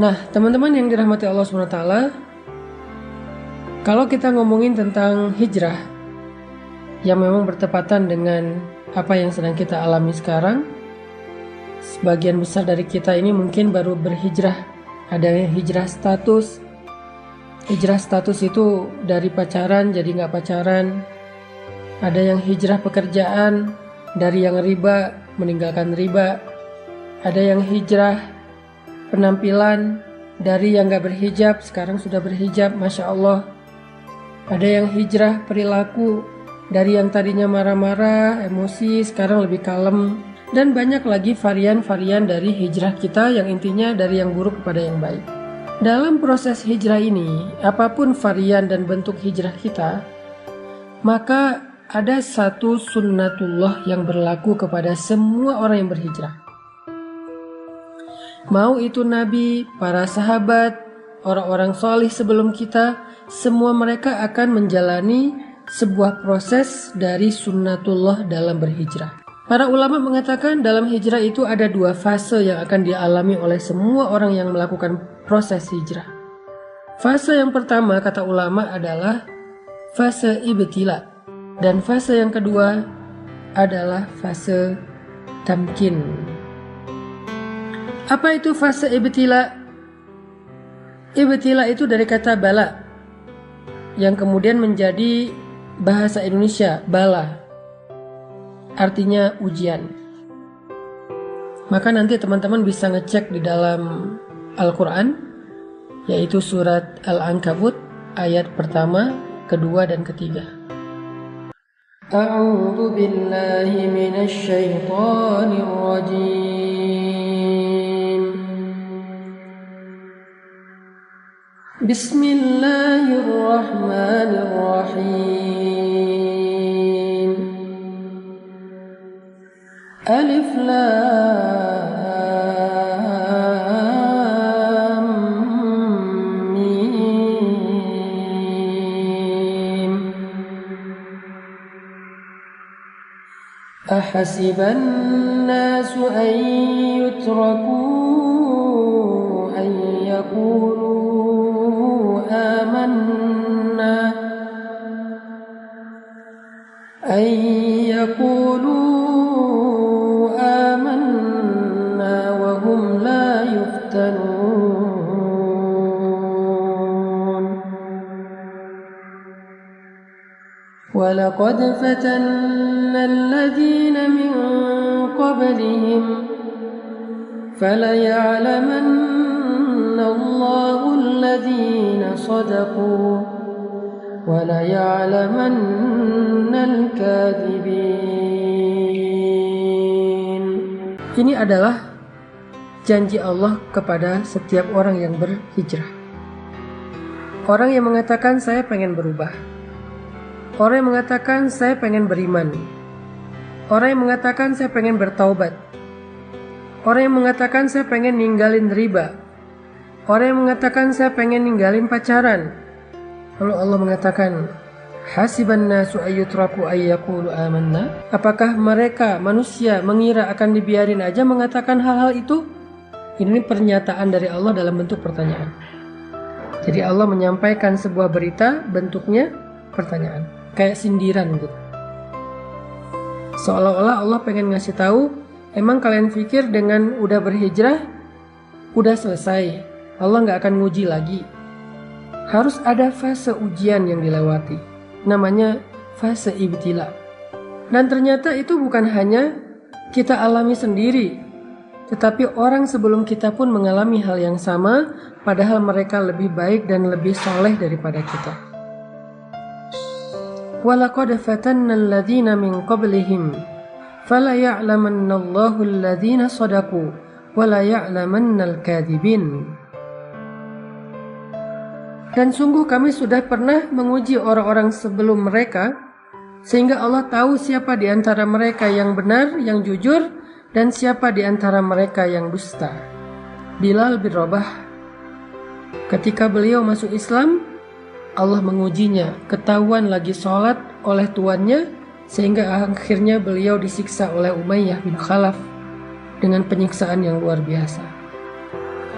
Nah, teman-teman yang dirahmati Allah SWT, kalau kita ngomongin tentang hijrah yang memang bertepatan dengan apa yang sedang kita alami sekarang, sebagian besar dari kita ini mungkin baru berhijrah. Ada yang hijrah status. Hijrah status itu dari pacaran jadi nggak pacaran. Ada yang hijrah pekerjaan, dari yang riba meninggalkan riba. Ada yang hijrah penampilan, dari yang gak berhijab sekarang sudah berhijab, Masya Allah. Ada yang hijrah perilaku, dari yang tadinya marah-marah, emosi, sekarang lebih kalem. Dan banyak lagi varian-varian dari hijrah kita yang intinya dari yang buruk kepada yang baik. Dalam proses hijrah ini, apapun varian dan bentuk hijrah kita, maka ada satu sunnatullah yang berlaku kepada semua orang yang berhijrah. Mau itu Nabi, para sahabat, orang-orang solih sebelum kita, semua mereka akan menjalani sebuah proses dari sunnatullah dalam berhijrah. Para ulama mengatakan dalam hijrah itu ada dua fase yang akan dialami oleh semua orang yang melakukan proses hijrah. Fase yang pertama, kata ulama, adalah fase ibtila. Dan fase yang kedua adalah fase tamkin. Apa itu fase ibtila? Ibtila itu dari kata bala, yang kemudian menjadi bahasa Indonesia bala, artinya ujian. Maka nanti teman-teman bisa ngecek di dalam Al-Quran, yaitu surat Al-Ankabut ayat pertama, kedua, dan ketiga. A'udzu billahi minasy syaithanir rajim. Bismillahirrahmanirrahim. Alif Lam Mim. Ahasiban nasu an yutraku an yaqulu آمنا أن يقولوا آمنا وهم لا يفتنون ولقد فتنا الذين من قبلهم فليعلمن الله الذين صدقوا وَلَيَعْلَمَنَّ الْكَاذِبِينَ. Ini adalah janji Allah kepada setiap orang yang berhijrah. Orang yang mengatakan saya pengen berubah. Orang yang mengatakan saya pengen beriman. Orang yang mengatakan saya pengen bertaubat. Orang yang mengatakan saya pengen ninggalin riba. Orang yang mengatakan saya pengen ninggalin pacaran. Lalu Allah mengatakan, hasiban nasu ayyutraku ayyaqulu amanna? Apakah mereka manusia mengira akan dibiarin aja mengatakan hal-hal itu? Ini pernyataan dari Allah dalam bentuk pertanyaan. Jadi Allah menyampaikan sebuah berita bentuknya pertanyaan, kayak sindiran gitu. Seolah-olah Allah pengen ngasih tahu, emang kalian pikir dengan udah berhijrah udah selesai, Allah nggak akan nguji lagi. Harus ada fase ujian yang dilewati, namanya fase ibtila. Dan ternyata itu bukan hanya kita alami sendiri, tetapi orang sebelum kita pun mengalami hal yang sama, padahal mereka lebih baik dan lebih soleh daripada kita. وَلَقَدْ فَتَنَّا الَّذِينَ مِنْ قَبْلِهِمْ فَلَيَعْلَمَنَّ اللَّهُ الَّذِينَ صَدَقُوا وَلَيَعْلَمَنَّ الْكَاذِبِينَ. Dan sungguh kami sudah pernah menguji orang-orang sebelum mereka, sehingga Allah tahu siapa di antara mereka yang benar, yang jujur, dan siapa di antara mereka yang dusta. Bilal bin Rabah, ketika beliau masuk Islam, Allah mengujinya, ketahuan lagi sholat oleh tuannya, sehingga akhirnya beliau disiksa oleh Umayyah bin Khalaf dengan penyiksaan yang luar biasa.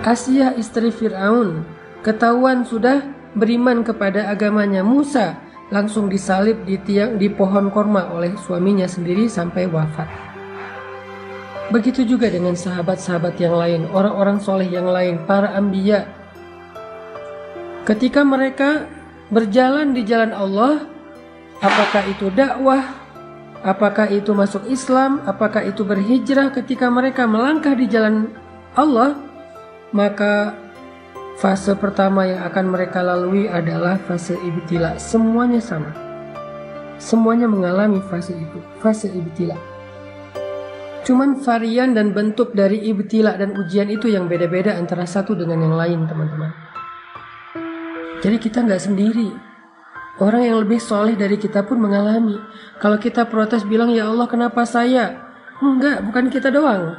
Asiyah istri Fir'aun ketahuan sudah beriman kepada agamanya Musa, langsung disalib di pohon korma oleh suaminya sendiri sampai wafat. Begitu juga dengan sahabat-sahabat yang lain, orang-orang soleh yang lain, para anbiya. Ketika mereka berjalan di jalan Allah, apakah itu dakwah, apakah itu masuk Islam, apakah itu berhijrah, ketika mereka melangkah di jalan Allah, maka fase pertama yang akan mereka lalui adalah fase ibtila. Semuanya sama. Semuanya mengalami fase itu, fase ibtila. Cuman varian dan bentuk dari ibtila dan ujian itu yang beda-beda antara satu dengan yang lain, teman-teman. Jadi kita nggak sendiri. Orang yang lebih soleh dari kita pun mengalami. Kalau kita protes bilang, ya Allah kenapa saya? Enggak, bukan kita doang.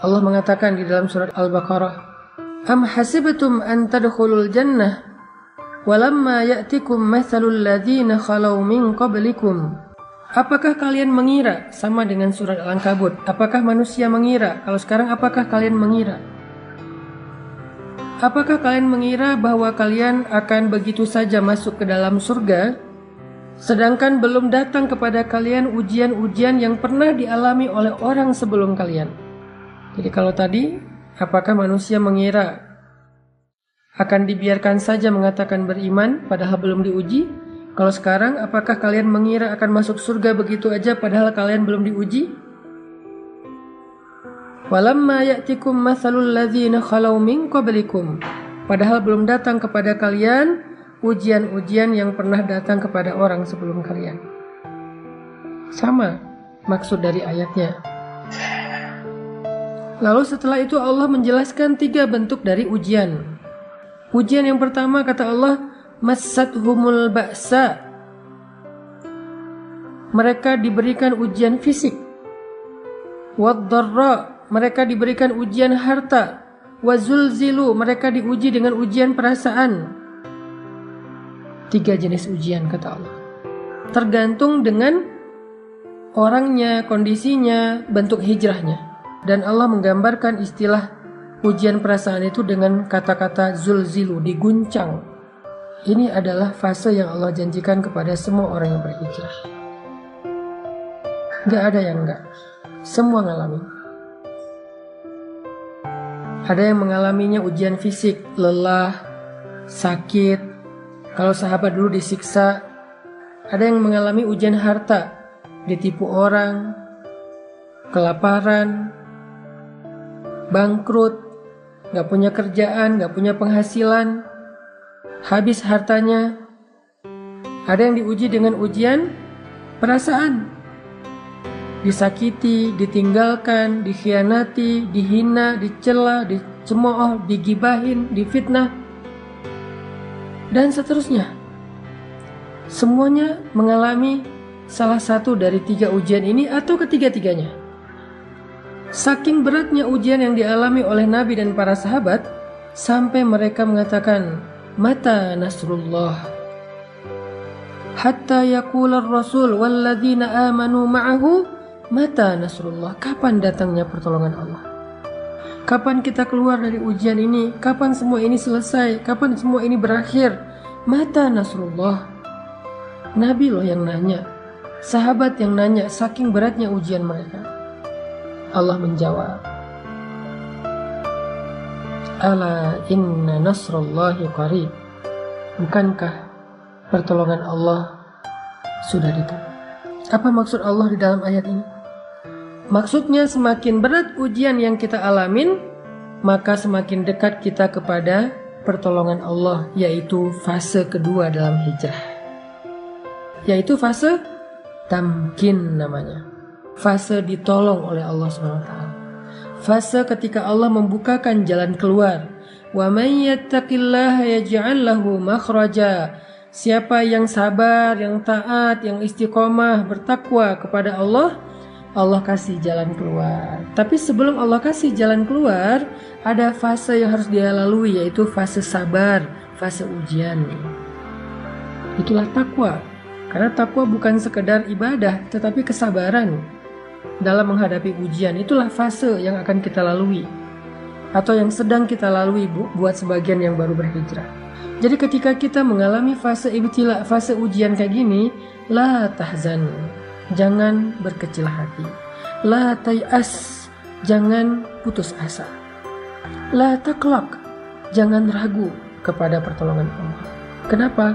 Allah mengatakan di dalam surat Al-Baqarah, Am hasibtum an tadkhulul jannah walamma ya'tikum mathalul ladzina khalau min qablikum. Apakah kalian mengira, sama dengan surat Al-Ankabut, apakah manusia mengira? Kalau sekarang apakah kalian mengira? Apakah kalian mengira bahwa kalian akan begitu saja masuk ke dalam surga, sedangkan belum datang kepada kalian ujian-ujian yang pernah dialami oleh orang sebelum kalian? Jadi kalau tadi, apakah manusia mengira akan dibiarkan saja mengatakan beriman padahal belum diuji? Kalau sekarang, apakah kalian mengira akan masuk surga begitu aja padahal kalian belum diuji? Walamma ya'tikum mathalul ladzina khalau min qablikum. Padahal belum datang kepada kalian ujian-ujian yang pernah datang kepada orang sebelum kalian. Sama maksud dari ayatnya. Lalu setelah itu Allah menjelaskan 3 bentuk dari ujian. Ujian yang pertama kata Allah, Massathumul ba'sa. Mereka diberikan ujian fisik. Wad-dharra, mereka diberikan ujian harta. Wazulzilu, mereka diuji dengan ujian perasaan. 3 jenis ujian kata Allah. Tergantung dengan orangnya, kondisinya, bentuk hijrahnya. Dan Allah menggambarkan istilah ujian perasaan itu dengan kata-kata zulzilu, diguncang. Ini adalah fase yang Allah janjikan kepada semua orang yang berhijrah. Gak ada yang enggak. Semua ngalamin. Ada yang mengalaminya ujian fisik, lelah, sakit. Kalau sahabat dulu disiksa. Ada yang mengalami ujian harta, ditipu orang, kelaparan, bangkrut, gak punya kerjaan, gak punya penghasilan, habis hartanya. Ada yang diuji dengan ujian perasaan, disakiti, ditinggalkan, dikhianati, dihina, dicela, dicemooh, digibahin, difitnah, dan seterusnya. Semuanya mengalami salah satu dari 3 ujian ini atau ketiga-tiganya. Saking beratnya ujian yang dialami oleh Nabi dan para sahabat, sampai mereka mengatakan, Mata nasrullah, hatta yaqular rasul walladzina amanu ma'ahu, mata nasrullah. Kapan datangnya pertolongan Allah? Kapan kita keluar dari ujian ini? Kapan semua ini selesai? Kapan semua ini berakhir? Mata nasrullah. Nabi loh yang nanya, sahabat yang nanya, saking beratnya ujian mereka. Allah menjawab, Ala inna nasrullahi qarib. Bukankah pertolongan Allah sudah dekat? Apa maksud Allah di dalam ayat ini? Maksudnya semakin berat ujian yang kita alamin, maka semakin dekat kita kepada pertolongan Allah, yaitu fase kedua dalam hijrah. Yaitu fase tamkin namanya. Fase ditolong oleh Allah SWT. Fase ketika Allah membukakan jalan keluar. Wa may yattaqillaha yaj'al lahu makhraja. Siapa yang sabar, yang taat, yang istiqomah, bertakwa kepada Allah, Allah kasih jalan keluar. Tapi sebelum Allah kasih jalan keluar, ada fase yang harus dia lalui, yaitu fase sabar, fase ujian. Itulah takwa. Karena takwa bukan sekedar ibadah, tetapi kesabaran dalam menghadapi ujian. Itulah fase yang akan kita lalui. atau yang sedang kita lalui buat sebagian yang baru berhijrah. Jadi ketika kita mengalami fase ibtila, fase ujian kayak gini, la tahzan, jangan berkecil hati. La tay'as, jangan putus asa. La taqlaq, jangan ragu kepada pertolongan Allah. Kenapa?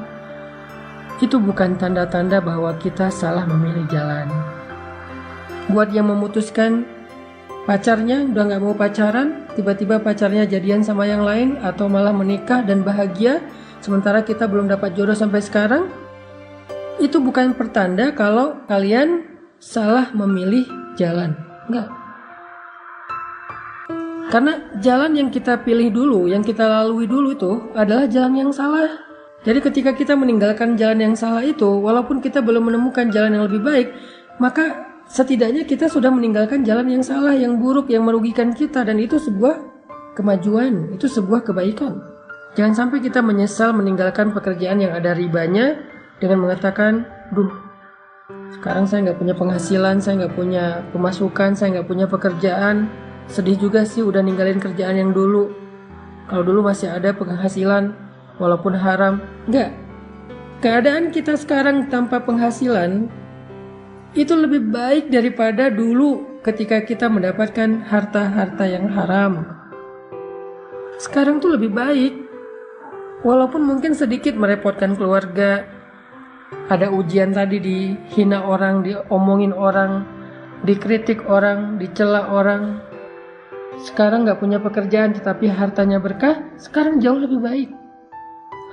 Itu bukan tanda-tanda bahwa kita salah memilih jalan. Buat yang memutuskan pacarnya udah gak mau pacaran, tiba-tiba pacarnya jadian sama yang lain, atau malah menikah dan bahagia, sementara kita belum dapat jodoh sampai sekarang, itu bukan pertanda kalau kalian salah memilih jalan. Enggak. Karena jalan yang kita pilih dulu, yang kita lalui dulu itu adalah jalan yang salah. Jadi ketika kita meninggalkan jalan yang salah itu, walaupun kita belum menemukan jalan yang lebih baik, maka setidaknya kita sudah meninggalkan jalan yang salah, yang buruk, yang merugikan kita, dan itu sebuah kemajuan, itu sebuah kebaikan. Jangan sampai kita menyesal meninggalkan pekerjaan yang ada ribanya dengan mengatakan, sekarang saya nggak punya penghasilan, saya nggak punya pemasukan, saya nggak punya pekerjaan, sedih juga sih udah ninggalin kerjaan yang dulu. Kalau dulu masih ada penghasilan, walaupun haram. Nggak. Keadaan kita sekarang tanpa penghasilan itu lebih baik daripada dulu ketika kita mendapatkan harta-harta yang haram. Sekarang tuh lebih baik, walaupun mungkin sedikit merepotkan keluarga. Ada ujian tadi, dihina orang, diomongin orang, dikritik orang, dicela orang. Sekarang gak punya pekerjaan tetapi hartanya berkah, sekarang jauh lebih baik.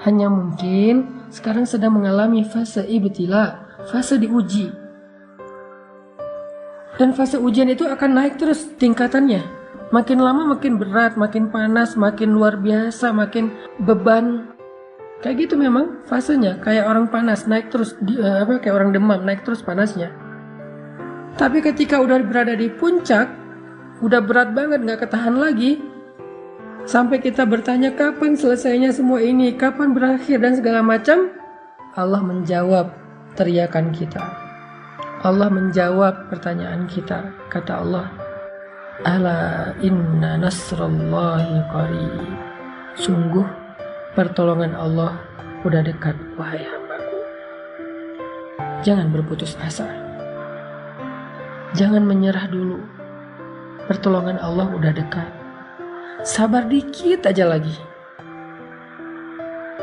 Hanya mungkin sekarang sedang mengalami fase ibtila, fase diuji. Dan fase ujian itu akan naik terus tingkatannya. Makin lama makin berat, makin panas, makin luar biasa, makin beban. Kayak gitu memang fasenya, kayak orang panas naik terus, kayak orang demam naik terus panasnya. Tapi ketika udah berada di puncak, udah berat banget, gak ketahan lagi, sampai kita bertanya kapan selesainya semua ini, kapan berakhir dan segala macam, Allah menjawab teriakan kita. Allah menjawab pertanyaan kita. Kata Allah, ala inna nasrallahi qarib. Sungguh pertolongan Allah udah dekat, wahai hambaku. Jangan berputus asa, jangan menyerah dulu. Pertolongan Allah udah dekat. Sabar dikit aja lagi.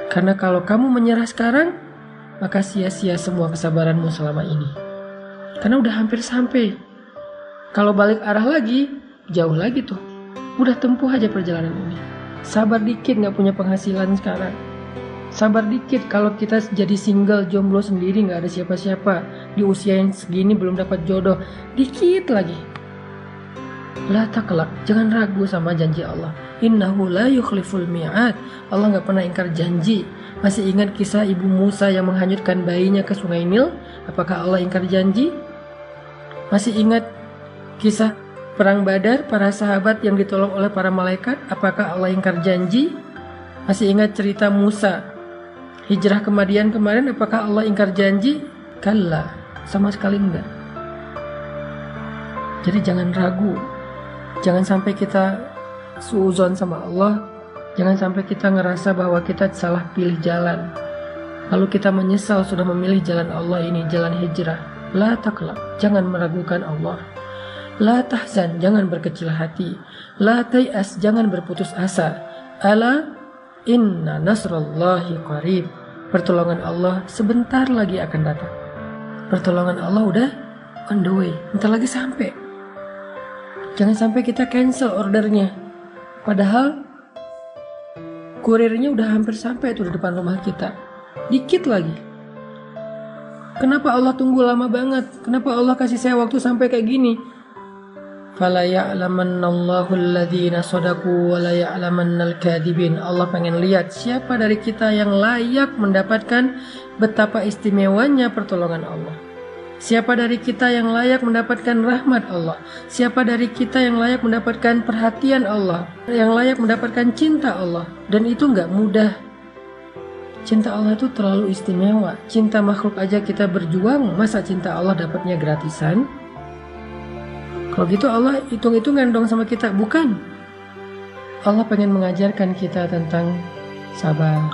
Karena kalau kamu menyerah sekarang, maka sia-sia semua kesabaranmu selama ini. Karena udah hampir sampai. Kalau balik arah lagi, jauh lagi tuh. Udah tempuh aja perjalanan ini. Sabar dikit, gak punya penghasilan sekarang. Sabar dikit kalau kita jadi single, jomblo sendiri, gak ada siapa-siapa. Di usia yang segini belum dapat jodoh. Dikit lagi. La taqlaq, jangan ragu sama janji Allah. Innahu la yukhliful mi'ad. Allah gak pernah ingkar janji. Masih ingat kisah ibu Musa yang menghanyutkan bayinya ke sungai Nil? Apakah Allah ingkar janji? Masih ingat kisah perang Badar, para sahabat yang ditolong oleh para malaikat? Apakah Allah ingkar janji? Masih ingat cerita Musa hijrah ke Madian kemarin? Apakah Allah ingkar janji? Kalla, sama sekali enggak. Jadi jangan ragu. Jangan sampai kita suuzon sama Allah. Jangan sampai kita ngerasa bahwa kita salah pilih jalan, lalu kita menyesal sudah memilih jalan Allah ini, jalan hijrah. La taqlaq, jangan meragukan Allah. La tahzan, jangan berkecil hati. La tay'as, jangan berputus asa. Ala inna nasrallahi qarib. Pertolongan Allah sebentar lagi akan datang. Pertolongan Allah udah on the way, bentar lagi sampai. Jangan sampai kita cancel ordernya, padahal kurirnya udah hampir sampai tuh di depan rumah kita. Dikit lagi. Kenapa Allah tunggu lama banget? Kenapa Allah kasih saya waktu sampai kayak gini? Fala ya'lamannallahu alladhina shadaqu wa la ya'lamannal kadhibin. Allah pengen lihat siapa dari kita yang layak mendapatkan betapa istimewanya pertolongan Allah. Siapa dari kita yang layak mendapatkan rahmat Allah? Siapa dari kita yang layak mendapatkan perhatian Allah? Yang layak mendapatkan cinta Allah? Dan itu gak mudah. Cinta Allah itu terlalu istimewa. Cinta makhluk aja kita berjuang, masa cinta Allah dapatnya gratisan? Kalau gitu Allah hitung-hitungan dong sama kita. Bukan. Allah pengen mengajarkan kita tentang sabar.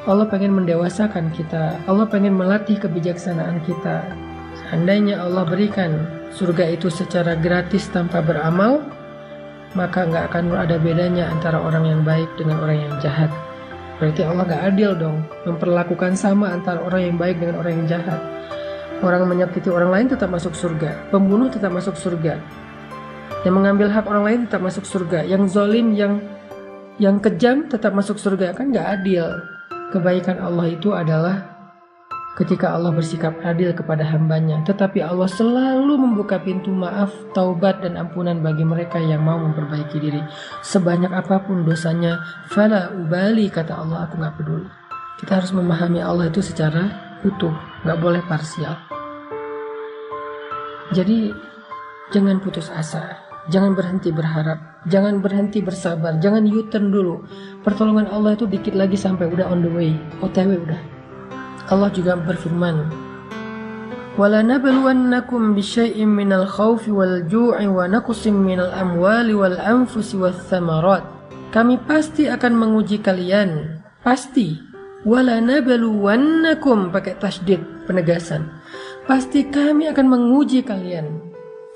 Allah pengen mendewasakan kita. Allah pengen melatih kebijaksanaan kita. Seandainya Allah berikan surga itu secara gratis tanpa beramal, maka nggak akan ada bedanya antara orang yang baik dengan orang yang jahat. Berarti Allah nggak adil dong, memperlakukan sama antara orang yang baik dengan orang yang jahat. Orang menyakiti orang lain tetap masuk surga, pembunuh tetap masuk surga, yang mengambil hak orang lain tetap masuk surga, yang zalim, yang kejam tetap masuk surga. Kan nggak adil. Kebaikan Allah itu adalah ketika Allah bersikap adil kepada hambanya, tetapi Allah selalu membuka pintu maaf, taubat dan ampunan bagi mereka yang mau memperbaiki diri. Sebanyak apapun dosanya, fala ubali, kata Allah, aku gak peduli. Kita harus memahami Allah itu secara utuh, gak boleh parsial. Jadi jangan putus asa, jangan berhenti berharap, jangan berhenti bersabar, jangan U-turn dulu. Pertolongan Allah itu dikit lagi sampai udah on the way, OTW udah. Allah juga berfirman, وَلَنَبْلُوَنَّكُمْ بِشَيْءٍ مِّنَ الْخَوْفِ وَالْجُوعِ وَنَقْصٍ مِّنَ الْأَمْوَالِ وَالْأَنفُسِ وَالثَّمَرَاتِ. Kami pasti akan menguji kalian, pasti. وَلَنَبْلُوَنَّكُمْ, pakai tasydid, penegasan. Pasti kami akan menguji kalian.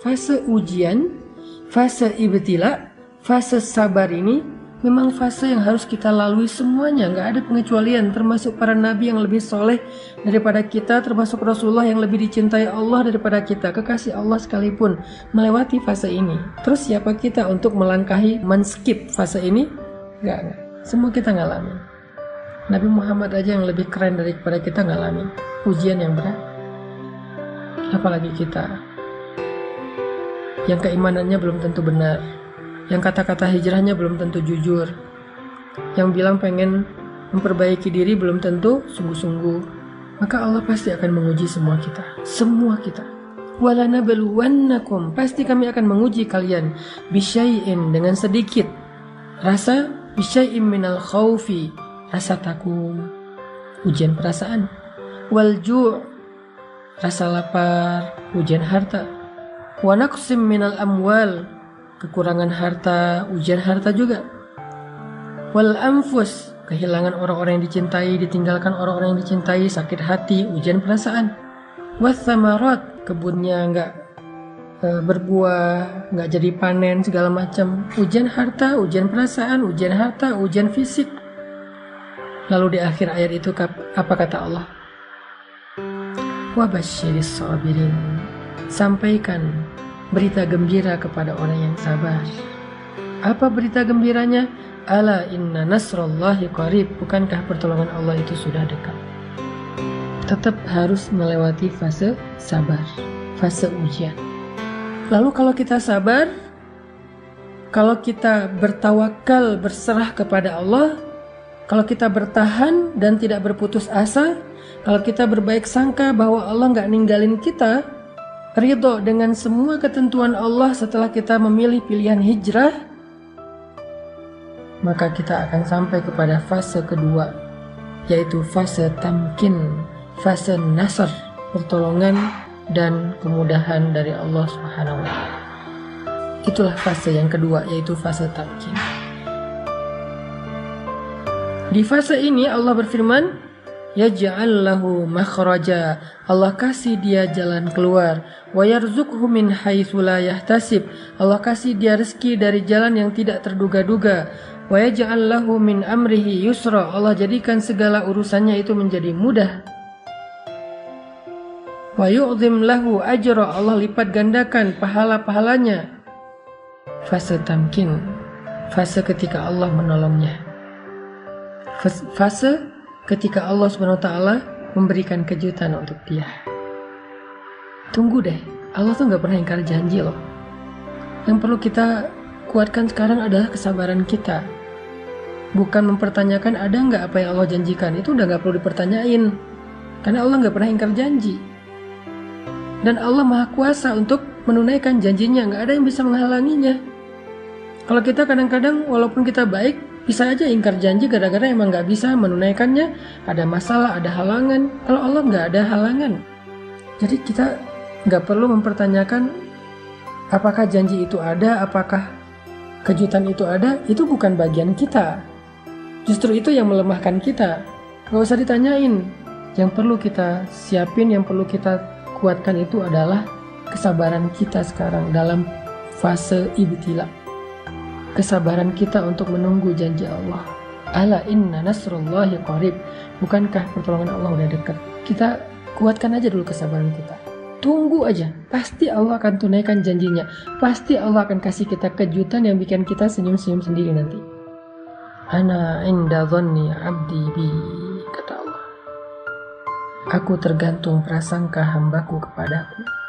Fase ujian, fase ibtila, fase sabar ini memang fase yang harus kita lalui semuanya, nggak ada pengecualian, termasuk para nabi yang lebih soleh daripada kita, termasuk Rasulullah yang lebih dicintai Allah daripada kita, kekasih Allah sekalipun melewati fase ini. Terus siapa kita untuk melangkahi, men-skip fase ini? Nggak. Semua kita ngalamin. Nabi Muhammad aja yang lebih keren daripada kita ngalamin ujian yang berat. Apalagi kita yang keimanannya belum tentu benar, yang kata-kata hijrahnya belum tentu jujur, yang bilang pengen memperbaiki diri belum tentu sungguh-sungguh. Maka Allah pasti akan menguji semua kita. Semua kita. وَلَنَبْلُوَنَّكُمْ, pasti kami akan menguji kalian. Bisyai'in, dengan sedikit rasa, bisyai'in minal khawfi, rasa takut, ujian perasaan. Wal-ju', rasa lapar, ujian harta. Wa naqsim minal amwal, kekurangan harta, ujian harta juga. Wal anfus, kehilangan orang-orang yang dicintai, ditinggalkan orang-orang yang dicintai, sakit hati, ujian perasaan. Was samarat, kebunnya nggak berbuah, nggak jadi panen, segala macam. Ujian harta, ujian perasaan, ujian harta, ujian fisik. Lalu di akhir ayat itu apa kata Allah? Wa basyiris sabirin, sampaikan berita gembira kepada orang yang sabar. Apa berita gembiranya? Ala inna nasrallahi qarib, bukankah pertolongan Allah itu sudah dekat? Tetap harus melewati fase sabar, fase ujian. Lalu kalau kita sabar, kalau kita bertawakal, berserah kepada Allah, kalau kita bertahan dan tidak berputus asa, kalau kita berbaik sangka bahwa Allah nggak ninggalin kita, ridho dengan semua ketentuan Allah setelah kita memilih pilihan hijrah, maka kita akan sampai kepada fase kedua, yaitu fase tamkin, fase nasr, pertolongan dan kemudahan dari Allah Subhanahu wa Ta'ala. Itulah fase yang kedua, yaitu fase tamkin. Di fase ini Allah berfirman, yaj'al lahu makhraja, Allah kasih dia jalan keluar, wa yarzuqhu min haitsu la yahtasib, Allah kasih dia rezeki dari jalan yang tidak terduga-duga, wa yaj'al lahu min amrihi yusra, Allah jadikan segala urusannya itu menjadi mudah, wa yu'zim lahu ajra, Allah lipat gandakan pahala-pahalanya. Fase tamkin, fase ketika Allah menolongnya, fase ketika Allah SWT memberikan kejutan untuk dia. Tunggu deh, Allah tuh gak pernah ingkar janji loh. Yang perlu kita kuatkan sekarang adalah kesabaran kita. Bukan mempertanyakan ada gak apa yang Allah janjikan, itu udah gak perlu dipertanyain. Karena Allah gak pernah ingkar janji. Dan Allah Maha Kuasa untuk menunaikan janjinya, gak ada yang bisa menghalanginya. Kalau kita kadang-kadang walaupun kita baik, bisa aja ingkar janji gara-gara emang gak bisa menunaikannya, ada masalah, ada halangan. Kalau Allah gak ada halangan. Jadi kita gak perlu mempertanyakan apakah janji itu ada, apakah kejutan itu ada, itu bukan bagian kita. Justru itu yang melemahkan kita. Gak usah ditanyain. Yang perlu kita siapin, yang perlu kita kuatkan itu adalah kesabaran kita sekarang dalam fase ibtila. Kesabaran kita untuk menunggu janji Allah. Ala inna nasrullahi qarib. Bukankah pertolongan Allah udah dekat? Kita kuatkan aja dulu kesabaran kita. Tunggu aja. Pasti Allah akan tunaikan janjinya. Pasti Allah akan kasih kita kejutan yang bikin kita senyum-senyum sendiri nanti. Ana inda dhanni abdi bi, kata Allah. Aku tergantung prasangka hambaku kepadaku.